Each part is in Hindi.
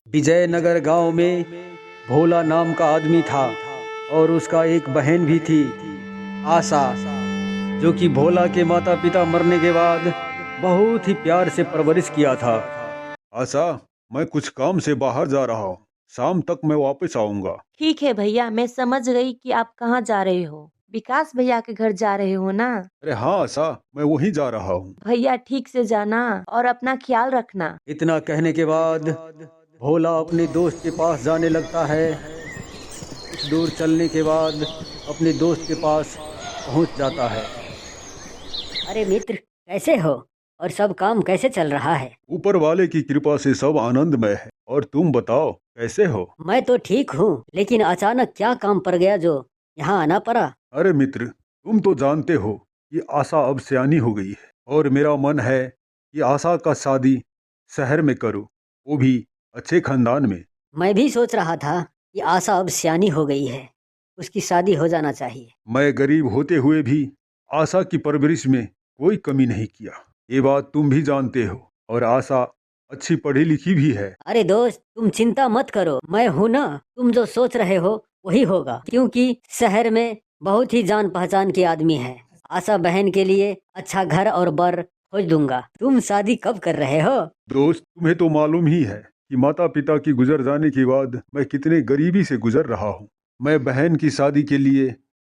विजयनगर गांव में भोला नाम का आदमी था और उसका एक बहन भी थी, आशा, जो कि भोला के माता पिता मरने के बाद बहुत ही प्यार से परवरिश किया था। आशा, मैं कुछ काम से बाहर जा रहा हूँ, शाम तक मैं वापस आऊंगा। ठीक है भैया, मैं समझ गई कि आप कहाँ जा रहे हो। विकास भैया के घर जा रहे हो ना? अरे हाँ आशा, मैं वहीं जा रहा हूँ। भैया ठीक से जाना और अपना ख्याल रखना। इतना कहने के बाद भोला अपने दोस्त के पास जाने लगता है। कुछ दूर चलने के बाद अपने दोस्त के पास पहुंच जाता है। अरे मित्र, कैसे हो और सब काम कैसे चल रहा है? ऊपर वाले की कृपा से सब आनंदमय है, और तुम बताओ कैसे हो? मैं तो ठीक हूँ, लेकिन अचानक क्या काम पड़ गया जो यहाँ आना पड़ा? अरे मित्र, तुम तो जानते हो कि आशा अब सयानी हो गई है, और मेरा मन है कि आशा का शादी शहर में करूं, वो भी अच्छे खानदान में। मैं भी सोच रहा था कि आशा अब सियानी हो गई है, उसकी शादी हो जाना चाहिए। मैं गरीब होते हुए भी आशा की परवरिश में कोई कमी नहीं किया, ये बात तुम भी जानते हो, और आशा अच्छी पढ़ी लिखी भी है। अरे दोस्त, तुम चिंता मत करो, मैं हूँ ना। तुम जो सोच रहे हो वही होगा, क्योंकि शहर में बहुत ही जान पहचान के आदमी है। आशा बहन के लिए अच्छा घर और बर खोज दूंगा। तुम शादी कब कर रहे हो? दोस्त, तुम्हें तो मालूम ही है कि माता पिता की गुजर जाने के बाद मैं कितने गरीबी से गुजर रहा हूँ। मैं बहन की शादी के लिए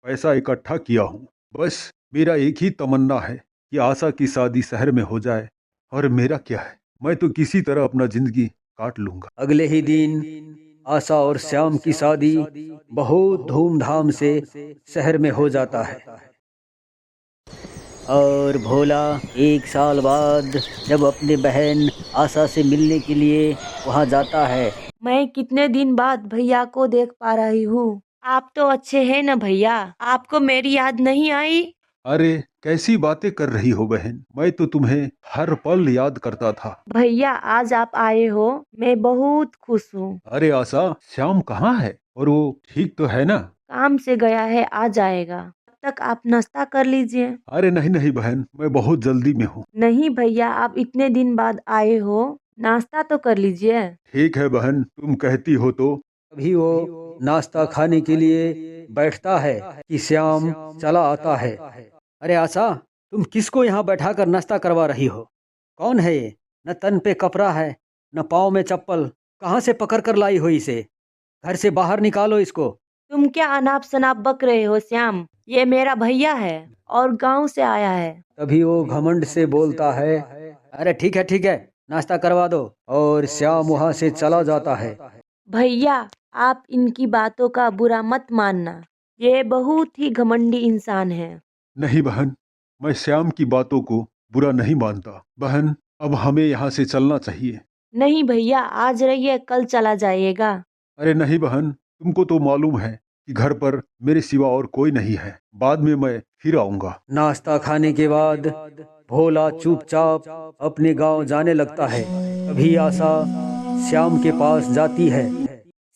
पैसा इकट्ठा किया हूँ। बस मेरा एक ही तमन्ना है कि आशा की शादी शहर में हो जाए, और मेरा क्या है, मैं तो किसी तरह अपना जिंदगी काट लूंगा। अगले ही दिन आशा और श्याम की शादी बहुत धूमधाम से शहर में हो जाता है। और भोला 1 साल बाद जब अपनी बहन आशा से मिलने के लिए वहां जाता है। मैं कितने दिन बाद भैया को देख पा रही हूँ। आप तो अच्छे हैं ना भैया? आपको मेरी याद नहीं आई? अरे कैसी बातें कर रही हो बहन, मैं तो तुम्हें हर पल याद करता था। भैया आज आप आए हो, मैं बहुत खुश हूँ। अरे आशा, श्याम कहाँ है, और वो ठीक तो है ना? काम से गया है, आ जाएगा। तब तक आप नाश्ता कर लीजिए। अरे नहीं नहीं बहन, मैं बहुत जल्दी में हूँ। नहीं भैया, आप इतने दिन बाद आए हो, नाश्ता तो कर लीजिए। ठीक है बहन, तुम कहती हो तो। अभी वो नाश्ता खाने के लिए बैठता है कि श्याम चला आता है। अरे आशा, तुम किसको यहाँ बैठा कर नाश्ता करवा रही हो? कौन है ये? न तन पे कपड़ा है, न पाँव में चप्पल। कहाँ से पकड़ कर लाई हो इसे? घर से बाहर निकालो इसको। तुम क्या अनाप शनाप बक रहे हो श्याम? ये मेरा भैया है और गांव से आया है। तभी वो घमंड से बोलता है, अरे ठीक है, नाश्ता करवा दो। और श्याम वहाँ से चला जाता है। भैया, आप इनकी बातों का बुरा मत मानना, ये बहुत ही घमंडी इंसान है। नहीं बहन, मैं श्याम की बातों को बुरा नहीं मानता। बहन, अब हमें यहाँ से चलना चाहिए। नहीं भैया, आज रहिए, कल चला जाइएगा। अरे नहीं बहन, तुमको तो मालूम है कि घर पर मेरे सिवा और कोई नहीं है। बाद में मैं फिर आऊंगा। नाश्ता खाने के बाद भोला चुपचाप अपने गांव जाने लगता है। तभी आशा श्याम के पास जाती है।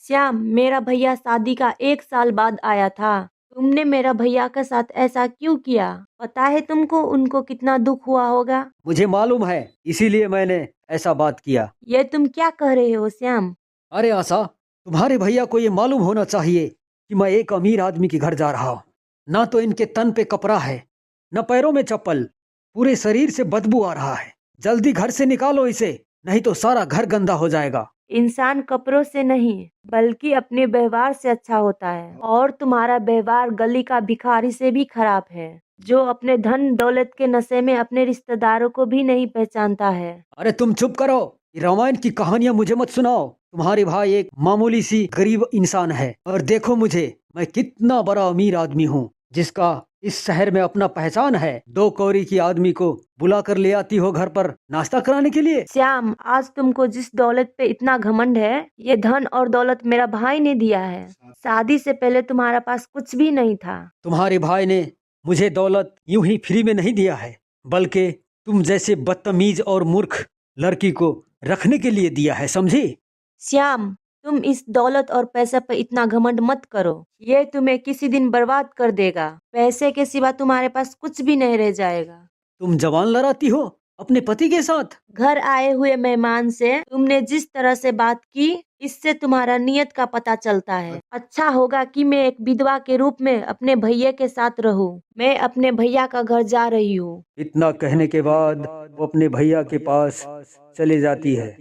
श्याम, मेरा भैया शादी का 1 साल बाद आया था। तुमने मेरा भैया के साथ ऐसा क्यों किया? पता है तुमको उनको कितना दुख हुआ होगा? मुझे मालूम है, इसीलिए मैंने ऐसा बात किया। ये तुम क्या कह रहे हो श्याम? अरे आशा, तुम्हारे भैया को ये मालूम होना चाहिए कि मैं एक अमीर आदमी के घर जा रहा हूँ। ना तो इनके तन पे कपड़ा है, न पैरों में चप्पल, पूरे शरीर से बदबू आ रहा है। जल्दी घर से निकालो इसे, नहीं तो सारा घर गंदा हो जाएगा। इंसान कपड़ों से नहीं बल्कि अपने व्यवहार से अच्छा होता है, और तुम्हारा व्यवहार गली का भिखारी से भी खराब है, जो अपने धन दौलत के नशे में अपने रिश्तेदारों को भी नहीं पहचानता है। अरे तुम चुप करो, ये रामायण की कहानियां मुझे मत सुनाओ। तुम्हारे भाई एक मामूली सी गरीब इंसान है, और देखो मुझे, मैं कितना बड़ा अमीर आदमी हूँ, जिसका इस शहर में अपना पहचान है। 2 कौड़ी की आदमी को बुला कर ले आती हो घर पर नाश्ता कराने के लिए। श्याम, आज तुमको जिस दौलत पे इतना घमंड है, ये धन और दौलत मेरा भाई ने दिया है। शादी से पहले तुम्हारा पास कुछ भी नहीं था। तुम्हारे भाई ने मुझे दौलत यूं ही फ्री में नहीं दिया है, बल्कि तुम जैसे बदतमीज और मूर्ख लड़की को रखने के लिए दिया है, समझी? श्याम, तुम इस दौलत और पैसे पर इतना घमंड मत करो, ये तुम्हें किसी दिन बर्बाद कर देगा। पैसे के सिवा तुम्हारे पास कुछ भी नहीं रह जाएगा। तुम जवान लड़ाती हो अपने पति के साथ? घर आए हुए मेहमान से तुमने जिस तरह से बात की, इससे तुम्हारा नियत का पता चलता है। अच्छा होगा कि मैं एक विधवा के रूप में अपने भैया के साथ रहूं। मैं अपने भैया का घर जा रही हूँ। इतना कहने के बाद वो अपने भैया के पास चले जाती है।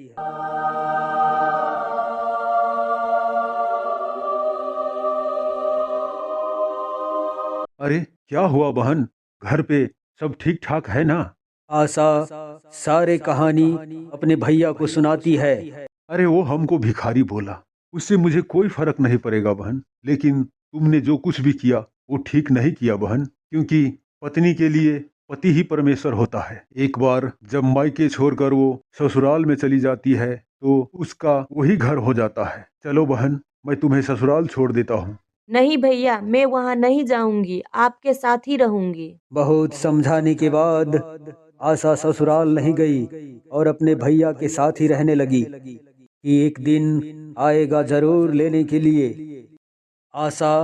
अरे क्या हुआ बहन, घर पे सब ठीक ठाक है ना? आशा सारे कहानी अपने भैया को सुनाती है। अरे वो हमको भिखारी बोला, उससे मुझे कोई फर्क नहीं पड़ेगा बहन, लेकिन तुमने जो कुछ भी किया वो ठीक नहीं किया बहन, क्योंकि पत्नी के लिए पति ही परमेश्वर होता है। एक बार जब मायके छोड़कर वो ससुराल में चली जाती है तो उसका वही घर हो जाता है। चलो बहन, मैं तुम्हें ससुराल छोड़ देता हूँ। नहीं भैया, मैं वहाँ नहीं जाऊंगी, आपके साथ ही रहूंगी। बहुत समझाने के बाद आशा ससुराल नहीं गई और अपने भैया के साथ ही रहने लगी कि एक दिन आएगा जरूर लेने के लिए। आशा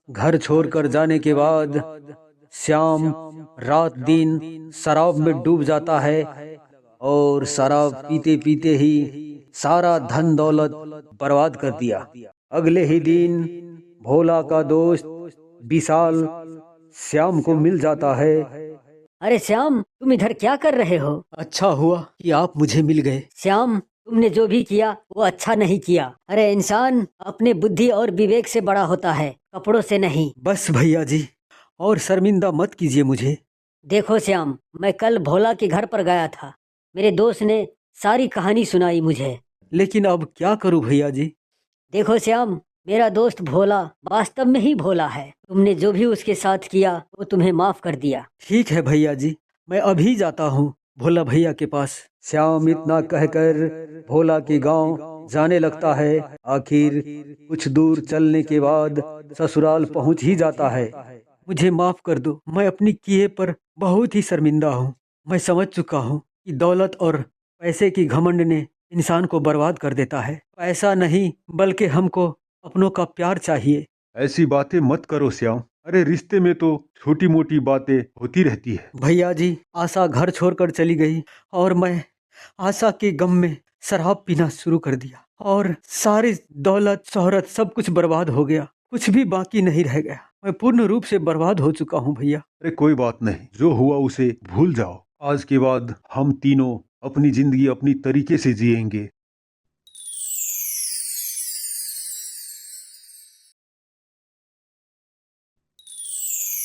घर छोड़कर जाने के बाद श्याम रात दिन शराब में डूब जाता है और शराब पीते पीते ही सारा धन दौलत बर्बाद कर दिया। अगले ही दिन भोला का दोस्त विशाल श्याम को मिल जाता है। अरे श्याम, तुम इधर क्या कर रहे हो? अच्छा हुआ कि आप मुझे मिल गए। श्याम, तुमने जो भी किया वो अच्छा नहीं किया। अरे इंसान अपने बुद्धि और विवेक से बड़ा होता है, कपड़ों से नहीं। बस भैया जी, और शर्मिंदा मत कीजिए मुझे। देखो श्याम, मैं कल भोला के घर पर गया था। मेरे दोस्त ने सारी कहानी सुनाई मुझे। लेकिन अब क्या करूं भैया जी? देखो श्याम, मेरा दोस्त भोला वास्तव में ही भोला है। तुमने जो भी उसके साथ किया वो तुम्हें माफ कर दिया। ठीक है भैया जी, मैं अभी जाता हूँ भोला भैया के पास। श्याम इतना कहकर भोला के गांव जाने लगता है। आखिर कुछ दूर चलने के बाद ससुराल पहुंच ही जाता है। मुझे माफ कर दो, मैं अपनी किए पर बहुत ही शर्मिंदा हूँ। मैं समझ चुका हूँ कि दौलत और पैसे की घमंड ने इंसान को बर्बाद कर देता है। पैसा नहीं बल्कि हमको अपनों का प्यार चाहिए। ऐसी बातें मत करो श्याम, अरे रिश्ते में तो छोटी मोटी बातें होती रहती है। भैया जी, आशा घर छोड़कर चली गई और मैं आशा के गम में शराब पीना शुरू कर दिया और सारी दौलत शोहरत सब कुछ बर्बाद हो गया। कुछ भी बाकी नहीं रह गया। मैं पूर्ण रूप से बर्बाद हो चुका हूँ भैया। अरे कोई बात नहीं, जो हुआ उसे भूल जाओ। आज के बाद हम तीनों अपनी जिंदगी अपनी तरीके से जिएंगे।